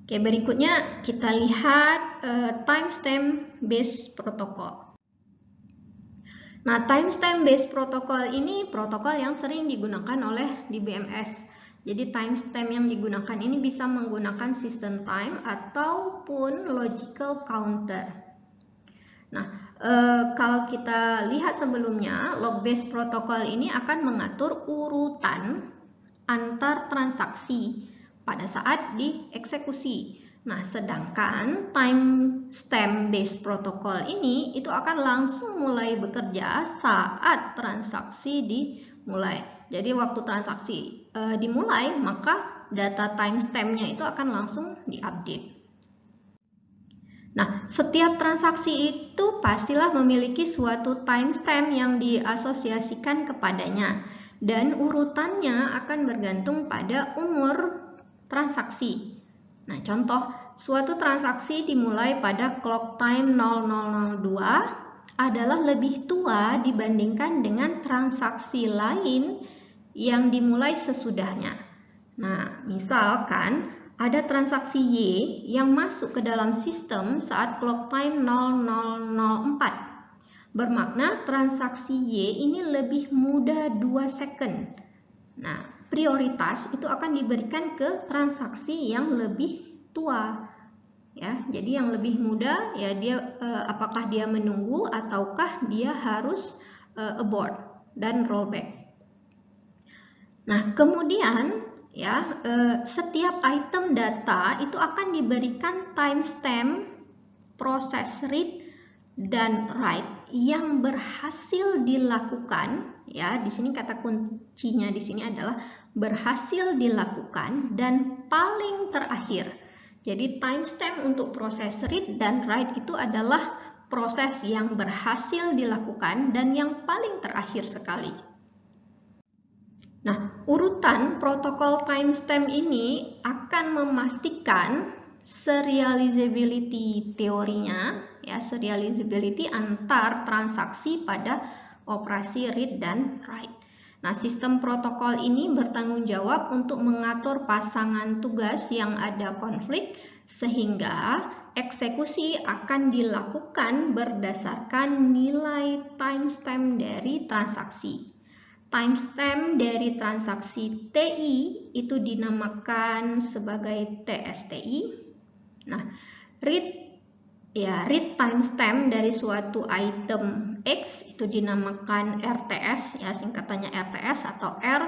Oke, berikutnya kita lihat timestamp based protocol. Nah, timestamp based protocol ini protokol yang sering digunakan oleh DBMS. Jadi timestamp yang digunakan ini bisa menggunakan system time ataupun logical counter. Nah, kalau kita lihat sebelumnya, log based protocol ini akan mengatur urutan antar transaksi pada saat dieksekusi. Nah, sedangkan timestamp based protocol ini itu akan langsung mulai bekerja saat transaksi dimulai. Jadi waktu transaksi dimulai, maka data timestampnya itu akan langsung diupdate. Nah, setiap transaksi itu pastilah memiliki suatu timestamp yang diasosiasikan kepadanya, dan urutannya akan bergantung pada umur transaksi. Nah, contoh, suatu transaksi dimulai pada clock time 0002 adalah lebih tua dibandingkan dengan transaksi lain yang dimulai sesudahnya. Nah, misalkan ada transaksi Y yang masuk ke dalam sistem saat clock time 0004. Bermakna transaksi Y ini lebih muda 2 second. Nah, prioritas itu akan diberikan ke transaksi yang lebih tua. Ya, jadi yang lebih muda ya dia apakah dia menunggu ataukah dia harus abort dan rollback. Nah, kemudian ya setiap item data itu akan diberikan timestamp proses read dan write yang berhasil dilakukan. Ya, di sini kata kuncinya di sini adalah berhasil dilakukan dan paling terakhir. Jadi timestamp untuk proses read dan write itu adalah proses yang berhasil dilakukan dan yang paling terakhir sekali. Nah, urutan protokol timestamp ini akan memastikan serializability teorinya, ya, serializability antar transaksi pada operasi read dan write. Nah, sistem protokol ini bertanggung jawab untuk mengatur pasangan tugas yang ada konflik sehingga eksekusi akan dilakukan berdasarkan nilai timestamp dari transaksi. Timestamp dari transaksi TI itu dinamakan sebagai TSTI. Nah, read timestamp dari suatu item X itu dinamakan RTS, ya singkatannya RTS atau R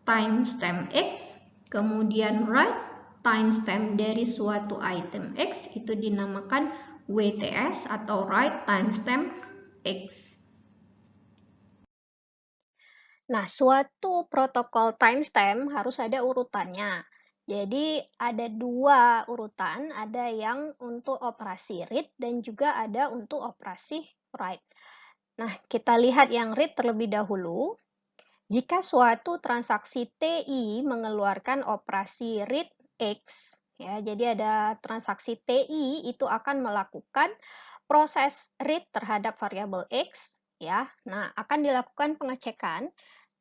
timestamp X. Kemudian write timestamp dari suatu item X itu dinamakan WTS atau write timestamp X. Nah, suatu protokol timestamp harus ada urutannya. Jadi ada dua urutan, ada yang untuk operasi read dan juga ada untuk operasi write. Nah, kita lihat yang read terlebih dahulu. Jika suatu transaksi TI mengeluarkan operasi read X, ya, jadi ada transaksi TI itu akan melakukan proses read terhadap variabel X, ya. Nah, akan dilakukan pengecekan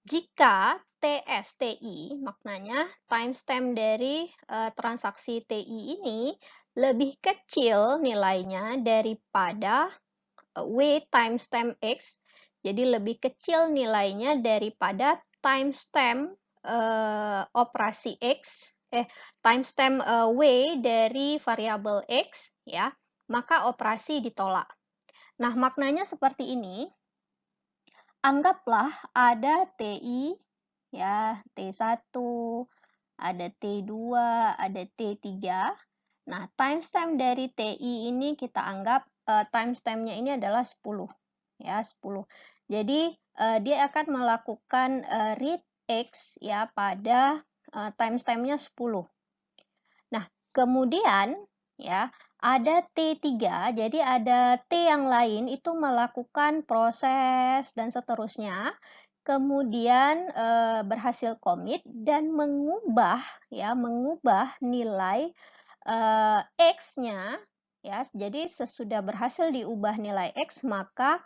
jika TSTI, maknanya timestamp dari transaksi TI ini lebih kecil nilainya daripada W timestamp X, jadi lebih kecil nilainya daripada timestamp operasi X, timestamp W dari variabel X, ya, maka operasi ditolak. Nah, maknanya seperti ini. Anggaplah ada TI, ya, T1, ada T2, ada T3. Nah, timestamp dari TI ini kita anggap timestampnya ini adalah 10. Ya, 10. Jadi, dia akan melakukan read X ya pada timestampnya 10. Nah, kemudian ya ada T3, jadi ada T yang lain itu melakukan proses dan seterusnya, kemudian berhasil commit dan mengubah nilai X-nya, ya. Jadi sesudah berhasil diubah nilai X, maka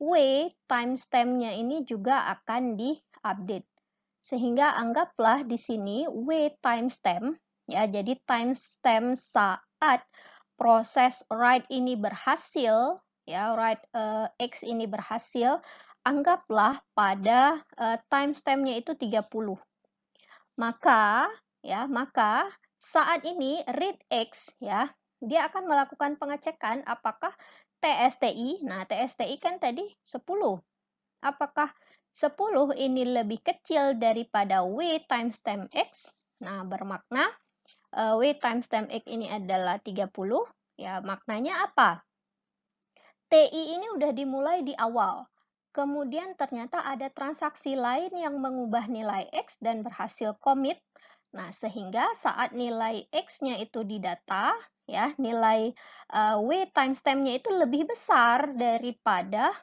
W timestamp-nya ini juga akan diupdate. Sehingga anggaplah di sini W timestamp ya. Jadi timestamp saat proses write ini berhasil, ya, write X ini berhasil, anggaplah pada timestampnya itu 30. Maka saat ini read X, ya, dia akan melakukan pengecekan apakah TSTI, nah TSTI kan tadi 10. Apakah 10 ini lebih kecil daripada W timestamp X? Nah, bermakna W timestamp X ini adalah 30. Ya, maknanya apa? TI ini udah dimulai di awal. Kemudian ternyata ada transaksi lain yang mengubah nilai X dan berhasil commit. Nah, sehingga saat nilai X-nya itu didata, ya, nilai W timestamp-nya itu lebih besar daripada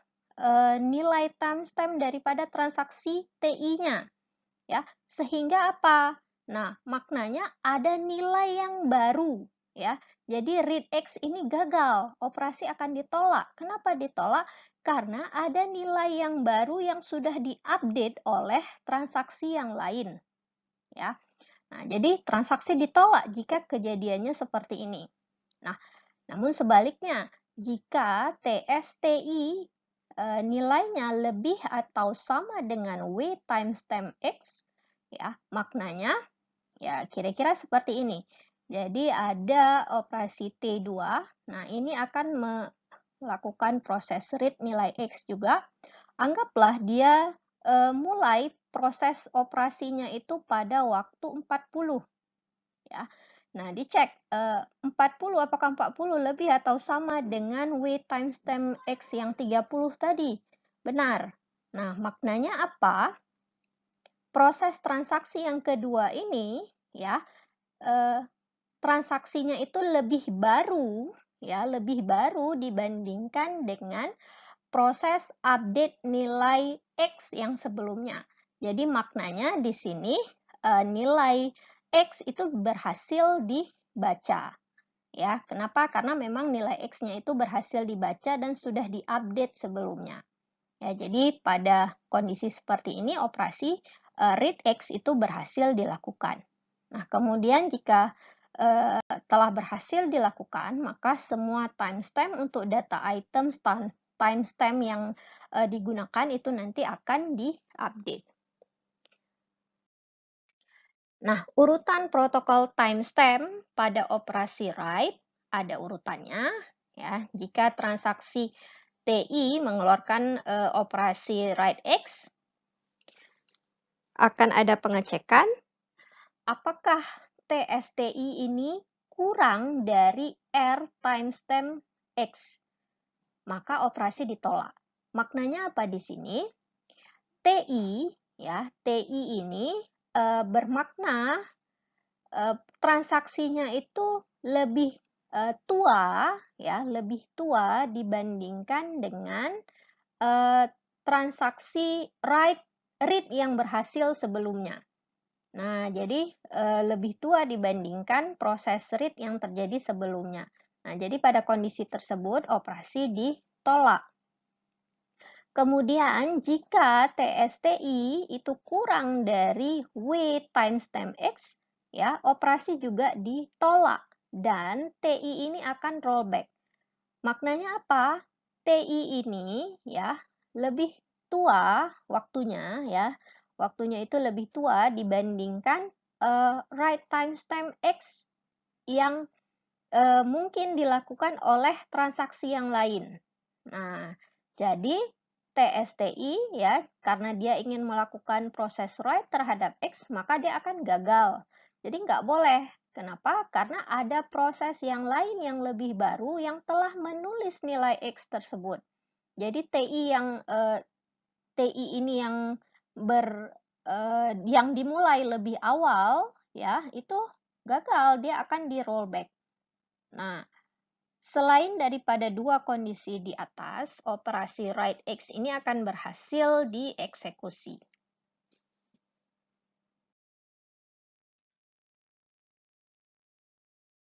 nilai timestamp daripada transaksi TI-nya, ya. Sehingga apa? Nah, maknanya ada nilai yang baru, ya. Jadi read X ini gagal, operasi akan ditolak. Kenapa ditolak? Karena ada nilai yang baru yang sudah diupdate oleh transaksi yang lain, ya. Nah, jadi transaksi ditolak jika kejadiannya seperti ini. Nah, namun sebaliknya, jika TSTI nilainya lebih atau sama dengan W timestamp X, ya, maknanya ya kira-kira seperti ini. Jadi ada operasi T2, nah ini akan melakukan proses read nilai X juga. Anggaplah dia mulai proses operasinya itu pada waktu 40, ya. Nah, dicek 40 apakah 40 lebih atau sama dengan W timestamp X yang 30 tadi? Benar. Nah, maknanya apa? Proses transaksi yang kedua ini, ya, transaksinya itu lebih baru, ya, lebih baru dibandingkan dengan proses update nilai X yang sebelumnya. Jadi maknanya di sini nilai X itu berhasil dibaca. Ya, kenapa? Karena memang nilai X-nya itu berhasil dibaca dan sudah diupdate sebelumnya. Ya, jadi pada kondisi seperti ini operasi read X itu berhasil dilakukan. Nah, kemudian jika telah berhasil dilakukan, maka semua timestamp untuk data item timestamp yang digunakan itu nanti akan diupdate. Nah, urutan protokol timestamp pada operasi write ada urutannya, ya. Jika transaksi TI mengeluarkan operasi write X, akan ada pengecekan apakah TSTI ini kurang dari R timestamp X. Maka operasi ditolak. Maknanya apa di sini? TI, ya, TI ini bermakna transaksinya itu lebih tua, ya, lebih tua dibandingkan dengan transaksi read yang berhasil sebelumnya. Nah, jadi lebih tua dibandingkan proses read yang terjadi sebelumnya. Nah, jadi pada kondisi tersebut operasi ditolak. Kemudian jika TSTI itu kurang dari W timestamp X, ya, operasi juga ditolak dan TI ini akan rollback. Maknanya apa? TI ini, ya, lebih tua waktunya, ya. Waktunya itu lebih tua dibandingkan write timestamp X yang mungkin dilakukan oleh transaksi yang lain. Nah, jadi TSTI, ya, karena dia ingin melakukan proses write terhadap X, maka dia akan gagal. Jadi nggak boleh. Kenapa? Karena ada proses yang lain yang lebih baru yang telah menulis nilai X tersebut. Jadi TI ini yang dimulai lebih awal, ya, itu gagal, dia akan di rollback. Nah, selain daripada dua kondisi di atas, operasi write X ini akan berhasil dieksekusi.